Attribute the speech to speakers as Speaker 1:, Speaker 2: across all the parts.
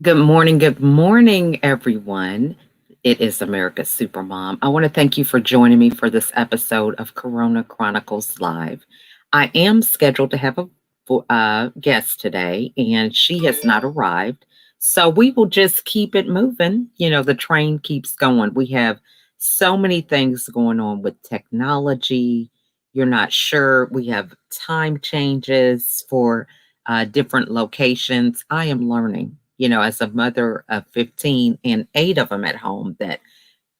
Speaker 1: Good morning, everyone. It is America's Supermom. I want to thank you for joining me for this episode of Corona Chronicles Live. I am scheduled to have a guest today, and she has not arrived. So we will just keep it moving. The train keeps going. We have so many things going on with technology. You're not sure. We have time changes for different locations. I am learning, as a mother of 15 and eight of them at home, that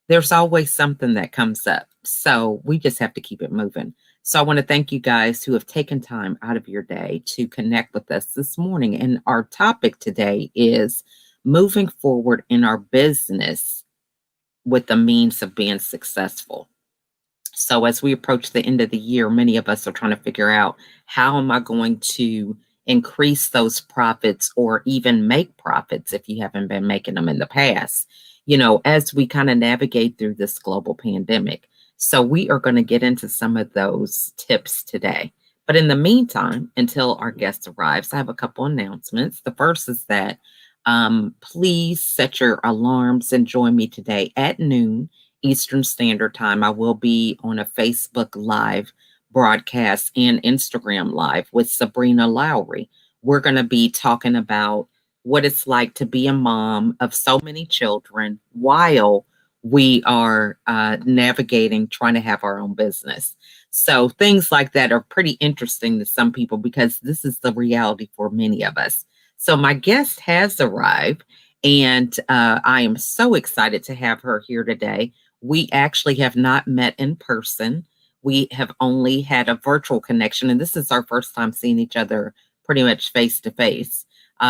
Speaker 1: there's always something that comes up. So we just have to keep it moving. So I want to thank you guys who have taken time out of your day to connect with us this morning. And our topic today is moving forward in our business with the means of being successful. So as we approach the end of the year, many of us are trying to figure out, how am I going to increase those profits or even make profits if you haven't been making them in the past, as we kind of navigate through this global pandemic. So we are going to get into some of those tips today. But in the meantime, until our guest arrives, I have a couple announcements. The first is that please set your alarms and join me today at noon Eastern Standard Time. I will be on a Facebook Live broadcast and Instagram Live with Sabrina Lowry. We're going to be talking about what it's like to be a mom of so many children while we are navigating trying to have our own business. So things like that are pretty interesting to some people because this is the reality for many of us. So my guest has arrived, and I am so excited to have her here today. We actually have not met in person. We have only had a virtual connection, and this is our first time seeing each other pretty much face to face.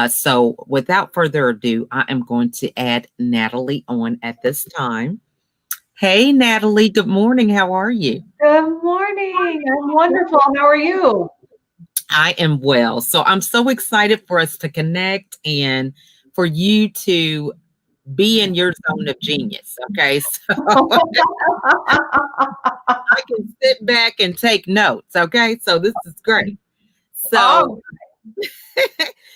Speaker 1: So without further ado, I am going to add Natalie on at this time. Hey, Natalie, good morning. How are you?
Speaker 2: Good morning. I'm wonderful. How are you?
Speaker 1: I am well. So I'm so excited for us to connect and for you to be in your zone of genius. Okay. So I can sit back and take notes. Okay. So this is great. So,
Speaker 2: Oh,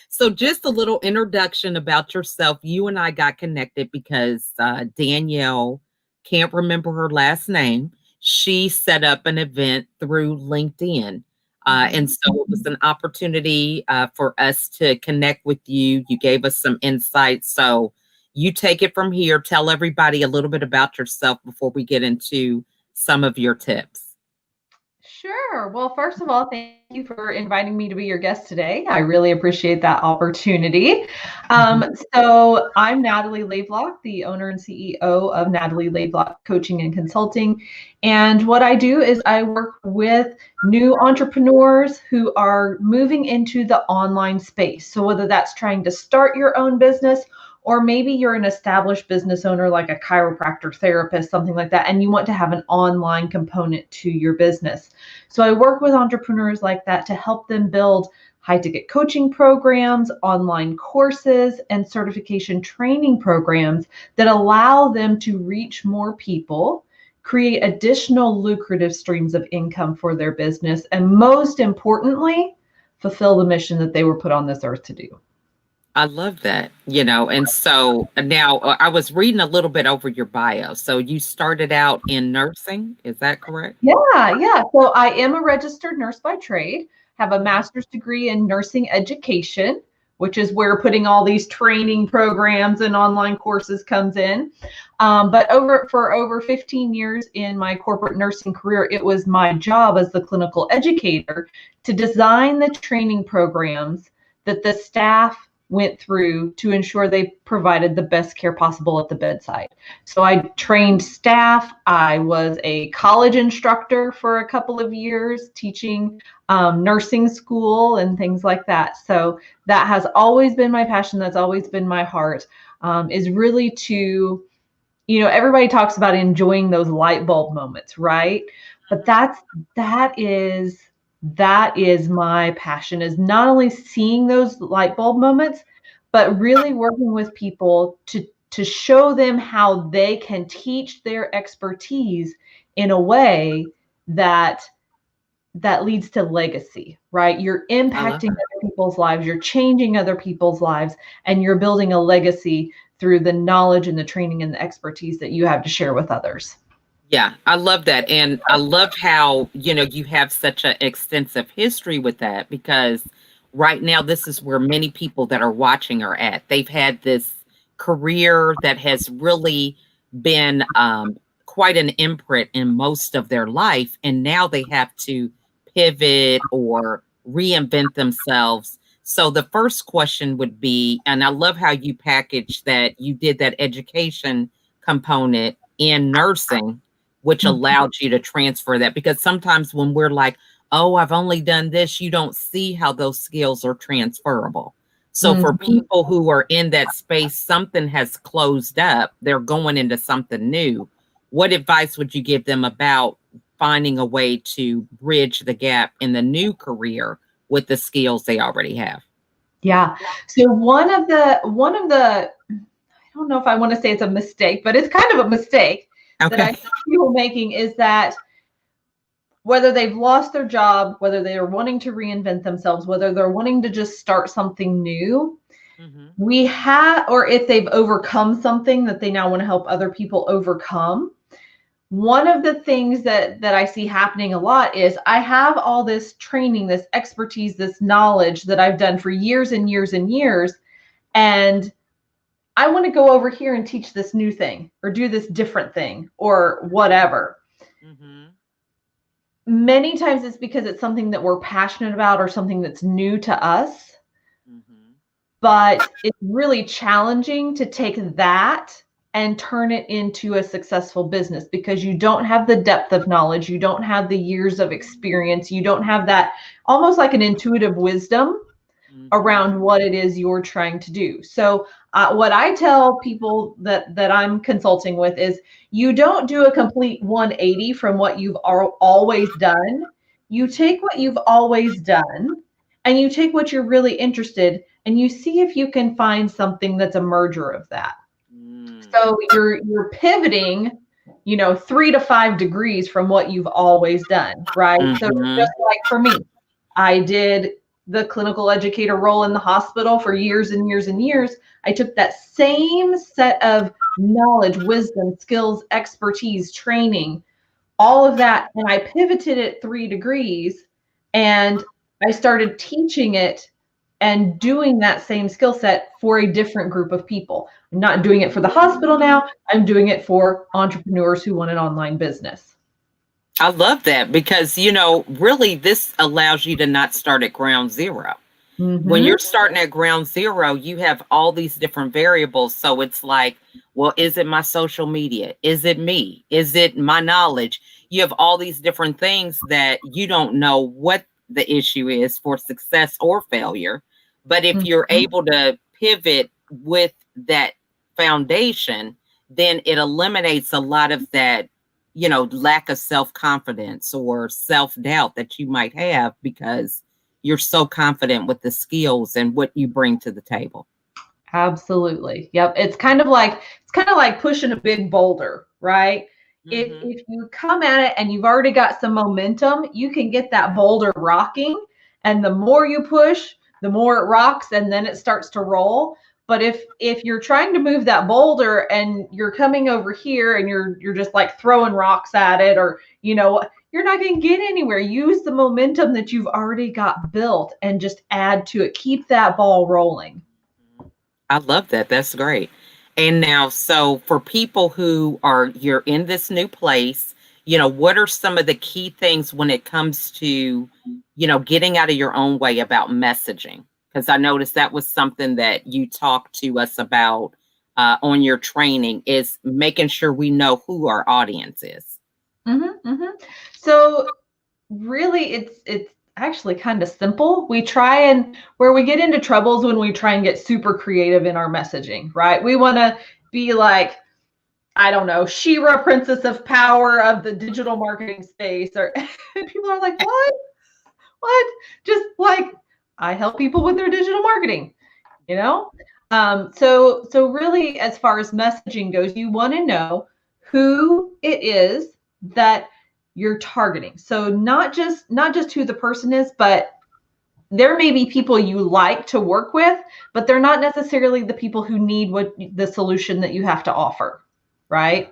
Speaker 1: so just a little introduction about yourself. You and I got connected because Danielle, can't remember her last name. She set up an event through LinkedIn. And so it was an opportunity for us to connect with you. You gave us some insights. So you take it from here. Tell everybody a little bit about yourself before we get into some of your tips.
Speaker 2: sure. Well, first of all, thank you for inviting me to be your guest today. I really appreciate that opportunity. Um,
Speaker 1: Mhm.
Speaker 2: so I'm Natalie Lavelock, the owner and CEO of Natalie Lavelock Coaching and Consulting. And what I do is I work with new entrepreneurs who are moving into the online space. So whether that's trying to start your own business, or maybe you're an established business owner like a chiropractor, therapist, something like that, and you want to have an online component to your business. So I work with entrepreneurs like that to help them build high ticket coaching programs, online courses, and certification training programs that allow them to reach more people, create additional lucrative streams of income for their business, and most importantly, fulfill the mission that they were put on this earth to do.
Speaker 1: I love that, and so now I was reading a little bit over your bio. So you started out in nursing, is that correct?
Speaker 2: Yeah. So I am a registered nurse by trade, have a master's degree in nursing education, which is where putting all these training programs and online courses comes in. But over 15 years in my corporate nursing career, it was my job as the clinical educator to design the training programs that the staff went through to ensure they provided the best care possible at the bedside. So I trained staff. I was a college instructor for a couple of years, teaching nursing school and things like that. So that has always been my passion. That's always been my heart, is really to, everybody talks about enjoying those light bulb moments, right? But that is my passion, is not only seeing those light bulb moments, but really working with people to show them how they can teach their expertise in a way that that leads to legacy, right? You're
Speaker 1: I love
Speaker 2: impacting
Speaker 1: that.
Speaker 2: other people's lives, you're changing other people's lives, and you're building a legacy through the knowledge and the training and the expertise that you have to share with others.
Speaker 1: Yeah, I love that. And I love how, you have such an extensive history with that because right now, this is where many people that are watching are at. They've had this career that has really been quite an imprint in most of their life. And now they have to pivot or reinvent themselves. So the first question would be, and I love how you package that you did that education component in nursing, which allowed you to transfer that. Because sometimes when we're like, oh, I've only done this, you don't see how those skills are transferable. So for
Speaker 2: Mhm.
Speaker 1: people who are in that space, something has closed up, they're going into something new. What advice would you give them about finding a way to bridge the gap in the new career with the skills they already have?
Speaker 2: Yeah. So one of the I don't know if I want to say it's a mistake, but it's kind of a mistake that I
Speaker 1: Okay.
Speaker 2: see people making is that whether they've lost their job, whether they are wanting to reinvent themselves, whether they're wanting to just start something new,
Speaker 1: Hmm.
Speaker 2: we have, or if they've overcome something that they now want to help other people overcome. One of the things that I see happening a lot is I have all this training, this expertise, this knowledge that I've done for years and years and years, and I want to go over here and teach this new thing or do this different thing or whatever.
Speaker 1: Hmm.
Speaker 2: Many times it's because it's something that we're passionate about or something that's new to us,
Speaker 1: Hmm.
Speaker 2: but it's really challenging to take that and turn it into a successful business because you don't have the depth of knowledge, you don't have the years of experience, you don't have that almost like an intuitive wisdom
Speaker 1: Hmm.
Speaker 2: around what it is you're trying to do. So what I tell people that I'm consulting with is you don't do a complete 180 from what you've always done. You take what you've always done and you take what you're really interested and you see if you can find something that's a merger of that. So you're pivoting, 3 to 5 degrees from what you've always done, right? So
Speaker 1: Hmm.
Speaker 2: just like for me, I did the clinical educator role in the hospital for years and years and years. I took that same set of knowledge, wisdom, skills, expertise, training, all of that, and I pivoted it 3 degrees and I started teaching it and doing that same skill set for a different group of people. I'm not doing it for the hospital now. I'm doing it for entrepreneurs who want an online business.
Speaker 1: I love that because, really this allows you to not start at ground zero. When
Speaker 2: Mm-hmm.
Speaker 1: you're starting at ground zero, you have all these different variables. So it's like, well, is it my social media? Is it me? Is it my knowledge? You have all these different things that you don't know what the issue is for success or failure. But if you're
Speaker 2: Mm-hmm.
Speaker 1: able to pivot with that foundation, then it eliminates a lot of that, lack of self confidence or self doubt that you might have because you're so confident with the skills and what you bring to the table.
Speaker 2: Absolutely. Yep. It's kind of like pushing a big boulder, right? If
Speaker 1: Hmm.
Speaker 2: if you come at it and you've already got some momentum, you can get that boulder rocking, and the more you push, the more it rocks and then it starts to roll. But if you're trying to move that boulder and you're coming over here and you're just like throwing rocks at it or you're not going to get anywhere. Use the momentum that you've already got built and just add to it. Keep that ball rolling.
Speaker 1: I love that. That's great. And now, so for people who are, you're in this new place, what are some of the key things when it comes to, getting out of your own way about messaging? Because I noticed that was something that you talked to us about on your training is making sure we know who our audience is.
Speaker 2: So really it's actually kind of simple. We try and where we get into troubles when we try and get super creative in our messaging, right? We want to be like, I don't know, Shira, Princess of Power of the digital marketing space, or people are like, what? What? Just like I help people with their digital marketing, you know? So really, as far as messaging goes, you want to know who it is that you're targeting. So not just who the person is, but there may be people you like to work with, but they're not necessarily the people who need the solution that you have to offer, right?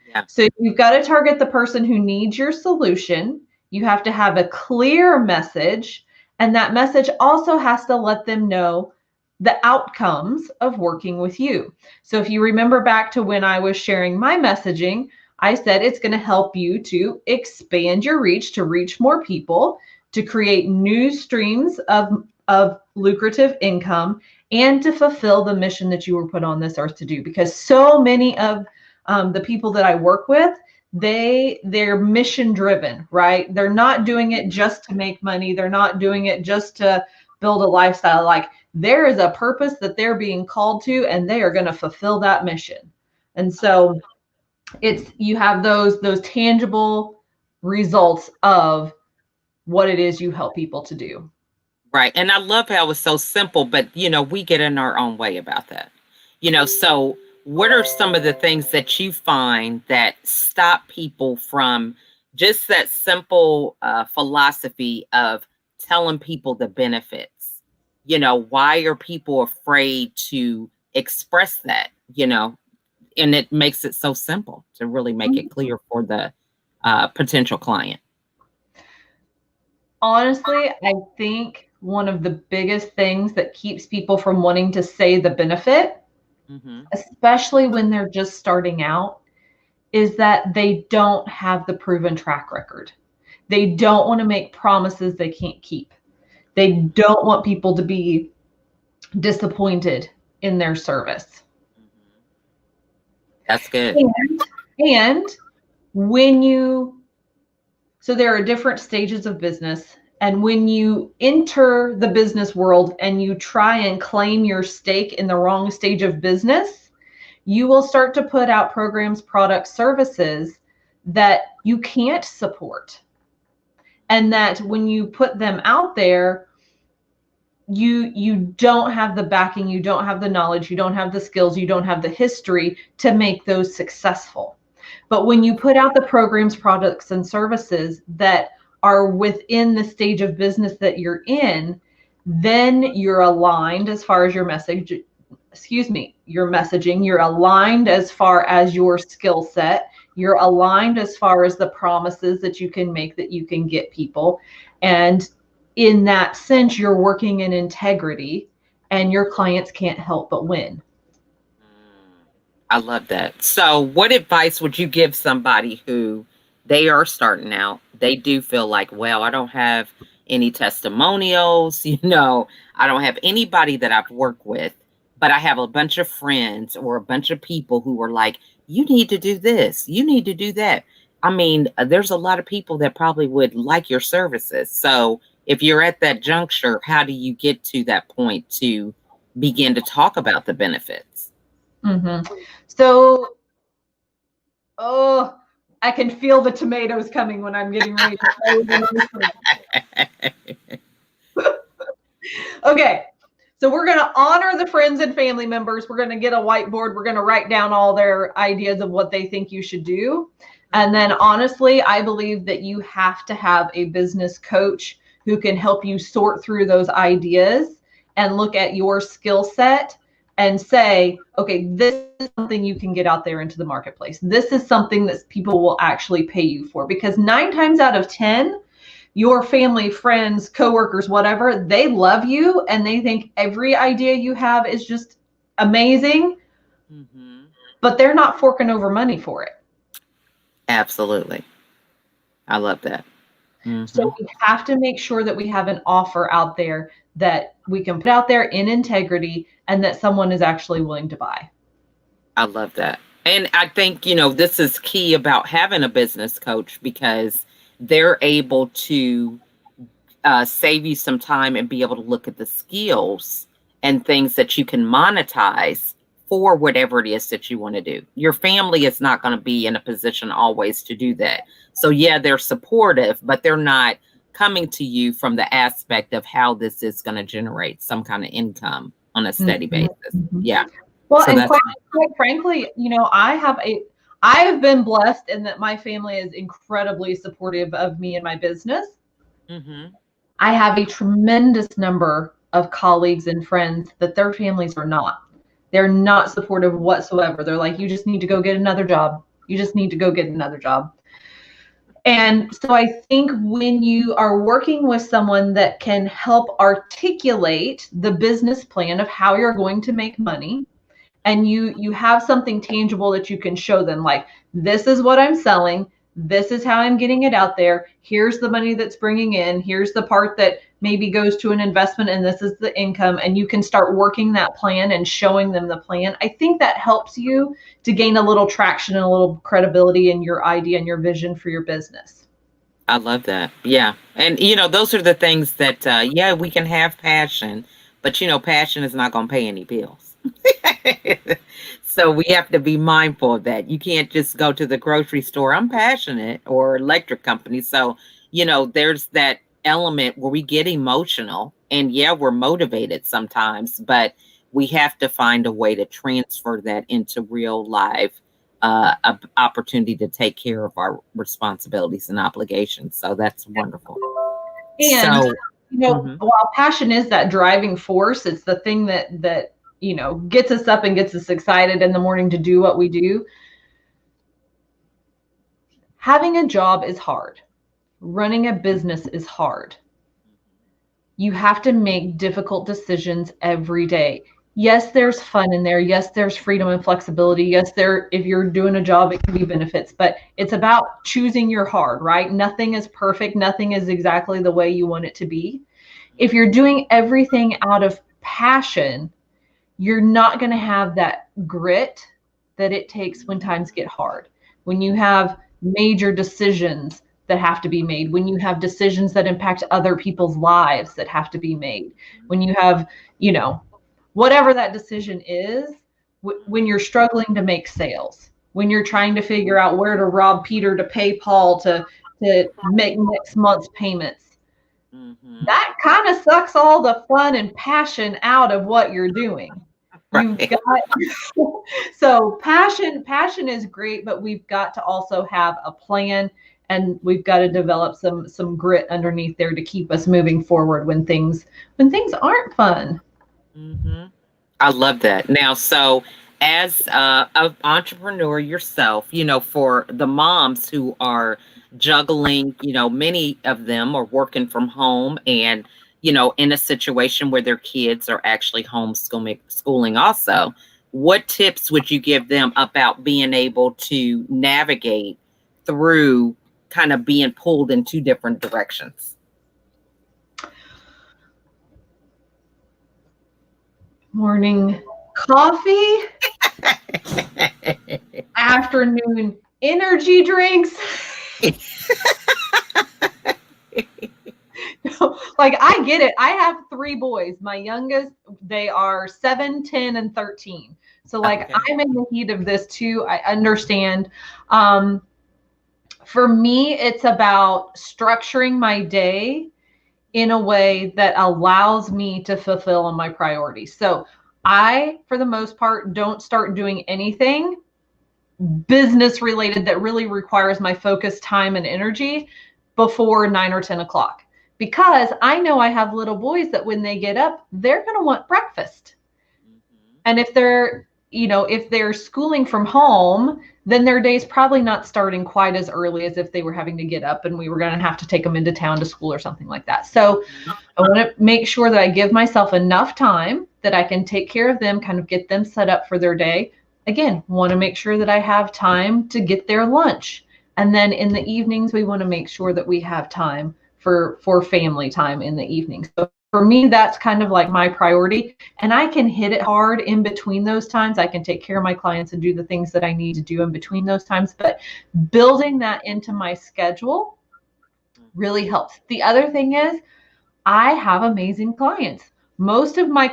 Speaker 1: Yeah.
Speaker 2: So you've got to target the person who needs your solution. You have to have a clear message, and that message also has to let them know the outcomes of working with you. So if you remember back to when I was sharing my messaging, I said it's going to help you to expand your reach, to reach more people, to create new streams of lucrative income, and to fulfill the mission that you were put on this earth to do. Because so many of the people that I work with, they're mission driven, right? They're not doing it just to make money. They're not doing it just to build a lifestyle. Like, there is a purpose that they're being called to, and they are going to fulfill that mission. And so you have those tangible results of what it is you help people to do.
Speaker 1: Right. And I love how it's so simple, but we get in our own way about that. So what are some of the things that you find that stop people from just that simple philosophy of telling people the benefits? Why are people afraid to express that? And it makes it so simple to really make it clear for the potential client.
Speaker 2: Honestly, I think one of the biggest things that keeps people from wanting to say the benefit, especially when they're just starting out, is that they don't have the proven track record. They don't want to make promises they can't keep. They don't want people to be disappointed in their service.
Speaker 1: That's good.
Speaker 2: And so there are different stages of business. And when you enter the business world and you try and claim your stake in the wrong stage of business, you will start to put out programs, products, services that you can't support. And that when you put them out there, you don't have the backing, you don't have the knowledge, you don't have the skills, you don't have the history to make those successful. But when you put out the programs, products, and services that are within the stage of business that you're in, then you're aligned as far as your messaging, you're aligned as far as your skill set, you're aligned as far as the promises that you can make, that you can get people. And in that sense, you're working in integrity, and your clients can't help but win.
Speaker 1: I love that. So what advice would you give somebody who they are starting out? They do feel like, well, I don't have any testimonials, I don't have anybody that I've worked with, but I have a bunch of friends or a bunch of people who are like, you need to do this, you need to do that. I mean, there's a lot of people that probably would like your services. So if you're at that juncture, how do you get to that point to begin to talk about the benefits?
Speaker 2: So, I can feel the tomatoes coming when I'm getting ready to Okay, so we're going to honor the friends and family members. We're going to get a whiteboard. We're going to write down all their ideas of what they think you should do. And then honestly, I believe that you have to have a business coach who can help you sort through those ideas and look at your skill set and say, okay, this is something you can get out there into the marketplace. This is something that people will actually pay you for, because 9 times out of 10, your family, friends, coworkers, whatever, they love you and they think every idea you have is just amazing, but they're not forking over money for it.
Speaker 1: Absolutely. I love that.
Speaker 2: So we have to make sure that we have an offer out there that we can put out there in integrity and that someone is actually willing to buy.
Speaker 1: I love that. And I think, this is key about having a business coach, because they're able to save you some time and be able to look at the skills and things that you can monetize for whatever it is that you want to do. Your family is not going to be in a position always to do that. So yeah, they're supportive, but they're not coming to you from the aspect of how this is going to generate some kind of income on a steady basis. Yeah.
Speaker 2: Well, so and quite frankly, I have been blessed in that my family is incredibly supportive of me and my business.
Speaker 1: Mm-hmm.
Speaker 2: I have a tremendous number of colleagues and friends that their families are not. They're not supportive whatsoever. They're like, you just need to go get another job. You just need to go get another job. And so I think when you are working with someone that can help articulate the business plan of how you're going to make money, and you have something tangible that you can show them, like, this is what I'm selling, this is how I'm getting it out there, here's the money that's bringing in, here's the part that maybe goes to an investment, and this is the income, and you can start working that plan and showing them the plan. I think that helps you to gain a little traction and a little credibility in your idea and your vision for your business.
Speaker 1: I love that. Yeah. And, those are the things that, yeah, we can have passion, but, passion is not going to pay any bills. So we have to be mindful of that. You can't just go to the grocery store, I'm passionate, or electric company. So, there's that element where we get emotional, and yeah, we're motivated sometimes, but we have to find a way to transfer that into real life opportunity to take care of our responsibilities and obligations. So that's wonderful.
Speaker 2: And
Speaker 1: So, mhm.
Speaker 2: while passion is that driving force, it's the thing that gets us up and gets us excited in the morning to do what we do. Having a job is hard. Running a business is hard. You have to make difficult decisions every day. Yes, there's fun in there. Yes, there's freedom and flexibility. Yes, if you're doing a job, it can be benefits, but it's about choosing your hard, right? Nothing is perfect. Nothing is exactly the way you want it to be. If you're doing everything out of passion, you're not going to have that grit that it takes when times get hard. When you have major decisions that have to be made, when you have decisions that impact other people's lives that have to be made, when you have, whatever that decision is, when you're struggling to make sales, when you're trying to figure out where to rob Peter to pay Paul to make next month's payments, that kind of sucks all the fun and passion out of what you're doing. You've
Speaker 1: Right.
Speaker 2: got so passion is great, but we've got to also have a plan, and we've got to develop some grit underneath there to keep us moving forward when things aren't fun.
Speaker 1: Mhm. I love that. Now, so as an entrepreneur yourself, for the moms who are juggling, many of them are working from home and, in a situation where their kids are actually schooling also, what tips would you give them about being able to navigate through kind of being pulled in two different directions?
Speaker 2: Morning coffee, afternoon energy drinks. Like, I get it. I have 3 boys. My youngest, they are 7, 10, and 13. So, like,
Speaker 1: Okay.
Speaker 2: I'm in the heat of this too. I understand. Um, for me, it's about structuring my day in a way that allows me to fulfill on my priorities. So I, for the most part, don't start doing anything business related that really requires my focus, time, and energy before 9 or 10 o'clock. Because I know I have little boys that when they get up, they're going to want breakfast. And if they're schooling from home, then their day's probably not starting quite as early as if they were having to get up and we were going to have to take them into town to school or something like that. So I want to make sure that I give myself enough time that I can take care of them, kind of get them set up for their day. Again, want to make sure that I have time to get their lunch. And then in the evenings, we want to make sure that we have time for family time in the evening. So for me, that's kind of like my priority. And I can hit it hard in between those times. I can take care of my clients and do the things that I need to do in between those times. But building that into my schedule really helps. The other thing is, I have amazing clients. Most of my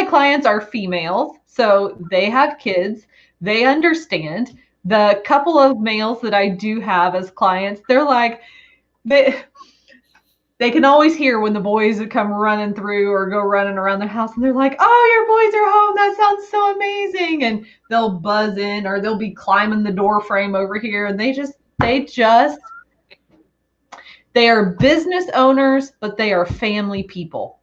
Speaker 2: clients are females, so they have kids. They understand. The couple of males that I do have as clients, they're like, they can always hear when the boys would come running through or go running around the house, and they're like, "Oh, your boys are home. That sounds so amazing. And they'll buzz in, or they'll be climbing the door frame over here. And they are business owners, but they are family people.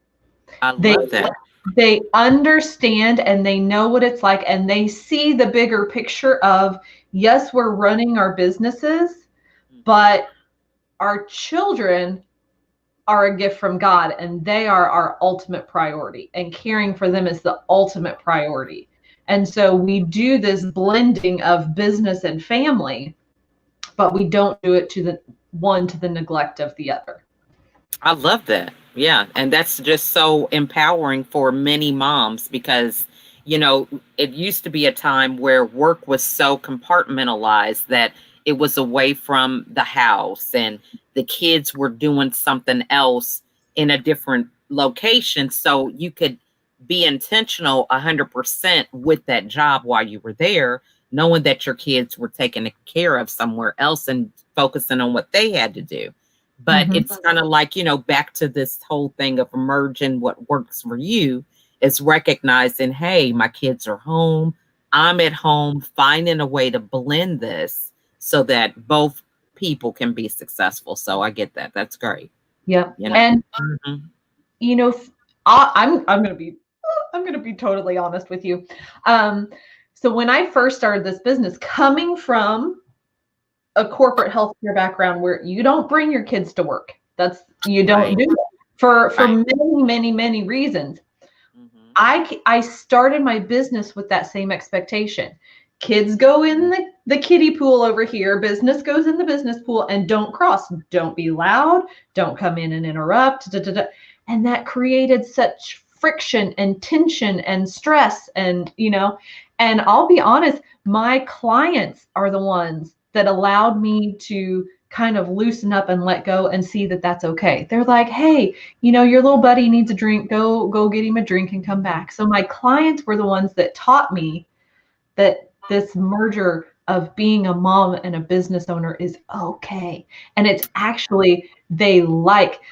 Speaker 1: I love that.
Speaker 2: They understand and they know what it's like, and they see the bigger picture of, yes, we're running our businesses, but our children are a gift from God, and they are our ultimate priority, and caring for them is the ultimate priority. And so we do this blending of business and family, but we don't do it to the neglect of the other.
Speaker 1: I love that. Yeah. And that's just so empowering for many moms because, it used to be a time where work was so compartmentalized that it was away from the house and the kids were doing something else in a different location. So you could be intentional 100% with that job while you were there, knowing that your kids were taken care of somewhere else and focusing on what they had to do. But it's kind of like, back to this whole thing of merging what works for you is recognizing, hey, my kids are home. I'm at home, finding a way to blend this so that both people can be successful. So I get that. That's great.
Speaker 2: Yeah. And, I'm going to be totally honest with you. So when I first started this business, coming from a corporate healthcare background where you don't bring your kids to work. You don't do it for many reasons. I started my business with that same expectation. Kids go in the kiddie pool over here, business goes in the business pool, and don't cross. Don't be loud. Don't come in and interrupt. And that created such friction and tension and stress. And I'll be honest, my clients are the ones that allowed me to kind of loosen up and let go and see that that's okay. They're like, hey, your little buddy needs a drink. Go get him a drink and come back. So my clients were the ones that taught me that this merger of being a mom and a business owner is okay. And it's actually,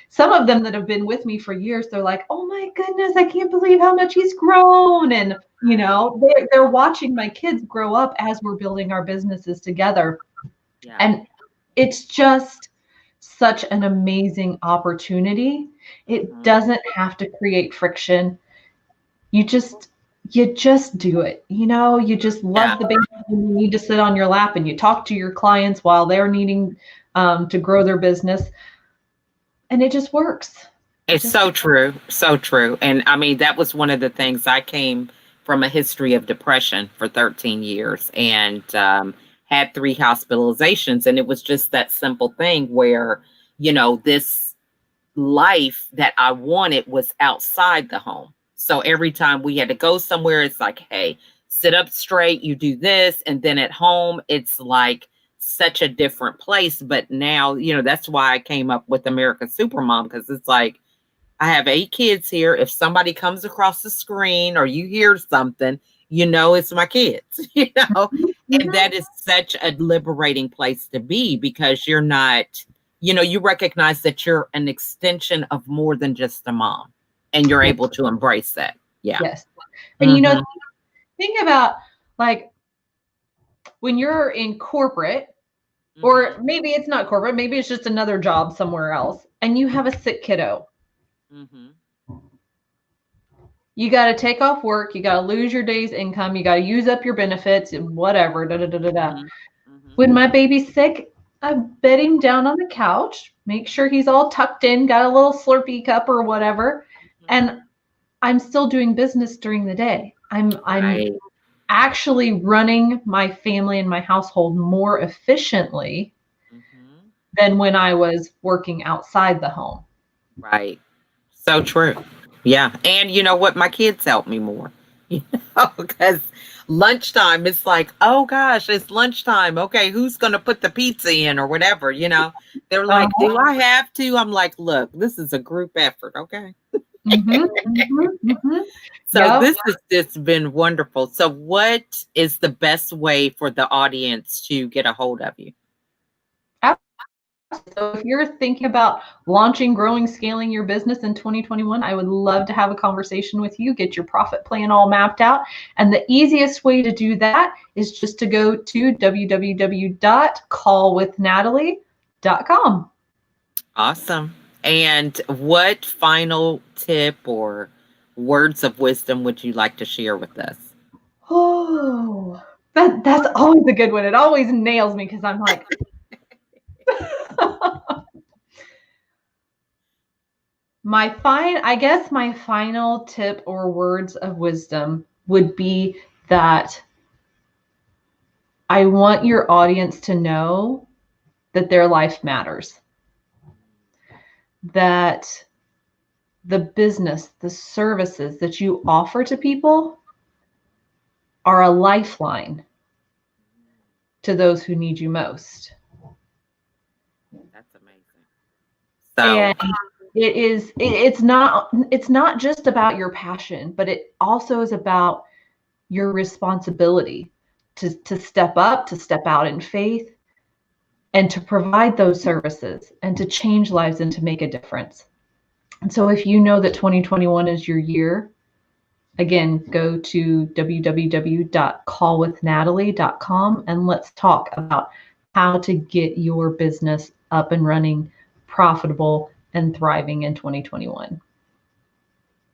Speaker 2: some of them that have been with me for years, they're like, oh my goodness, I can't believe how much he's grown. And, they're watching my kids grow up as we're building our businesses together. Yeah. And it's just such an amazing opportunity. It doesn't have to create friction. You just do it. You just love the baby. You need to sit on your lap and you talk to your clients while they're needing to grow their business. And it just works.
Speaker 1: It's so true. So true. And I mean, that was one of the things. I came from a history of depression for 13 years and had 3 hospitalizations. And it was just that simple thing where, this life that I wanted was outside the home. So every time we had to go somewhere, it's like, hey, sit up straight, you do this. And then at home, it's like such a different place. But now, that's why I came up with America's Supermom, because it's like, I have 8 kids here. If somebody comes across the screen or you hear something, it's my kids, and that is such a liberating place to be because you're not, you recognize that you're an extension of more than just a mom and you're able to embrace that. Yeah.
Speaker 2: Yes. And, think about like when you're in corporate, or maybe it's not corporate, maybe it's just another job somewhere else, and you have a sick kiddo. You got to take off work. You got to lose your day's income. You got to use up your benefits and whatever. When my baby's sick, I bed him down on the couch, make sure he's all tucked in, got a little Slurpee cup or whatever. And I'm still doing business during the day. I'm actually running my family and my household more efficiently than when I was working outside the home.
Speaker 1: Right. So true. Yeah. And you know what? My kids help me more, because lunchtime, it's like, oh gosh, it's lunchtime. Okay. Who's going to put the pizza in or whatever, they're like, do I have to? I'm like, look, this is a group effort. Okay. So this has just been wonderful. So what is the best way for the audience to get a hold of you?
Speaker 2: So if you're thinking about launching, growing, scaling your business in 2021, I would love to have a conversation with you, get your profit plan all mapped out. And the easiest way to do that is just to go to www.callwithnatalie.com.
Speaker 1: Awesome. And what final tip or words of wisdom would you like to share with us?
Speaker 2: Oh, that's always a good one. It always nails me because I'm like, I guess my final tip or words of wisdom would be that I want your audience to know that their life matters. That the business, the services that you offer to people are a lifeline to those who need you most.
Speaker 1: That's amazing. So,
Speaker 2: And it's not just about your passion, but it also is about your responsibility to step up, to step out in faith, and to provide those services and to change lives and to make a difference. And so if you know that 2021 is your year, again, go to www.callwithnatalie.com and let's talk about how to get your business up and running, profitable, and thriving in 2021.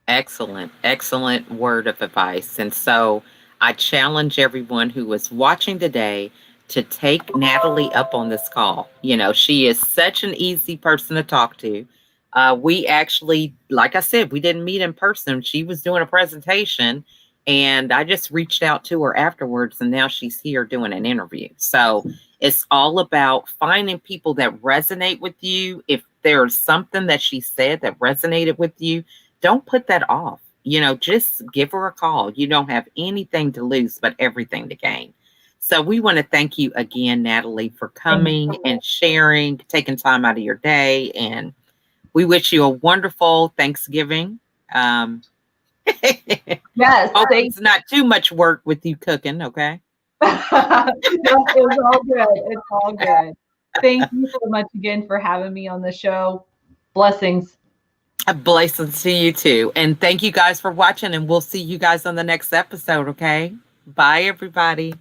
Speaker 1: excellent, excellent word of advice. And so I challenge everyone who is watching today to take Natalie up on this call. She is such an easy person to talk to. We actually, like I said, we didn't meet in person. She was doing a presentation and I just reached out to her afterwards, and now she's here doing an interview. So it's all about finding people that resonate with you. If there's something that she said that resonated with you, don't put that off. Just give her a call. You don't have anything to lose, but everything to gain. So we want to thank you again, Natalie, for coming and sharing, taking time out of your day. And we wish you a wonderful Thanksgiving.
Speaker 2: Yes.
Speaker 1: Hope it's not too much work with you cooking, okay?
Speaker 2: It's all good. It's all good. Thank you so much again for having me on the show. Blessings.
Speaker 1: A blessing to you too. And thank you guys for watching, and we'll see you guys on the next episode, okay? Bye, everybody.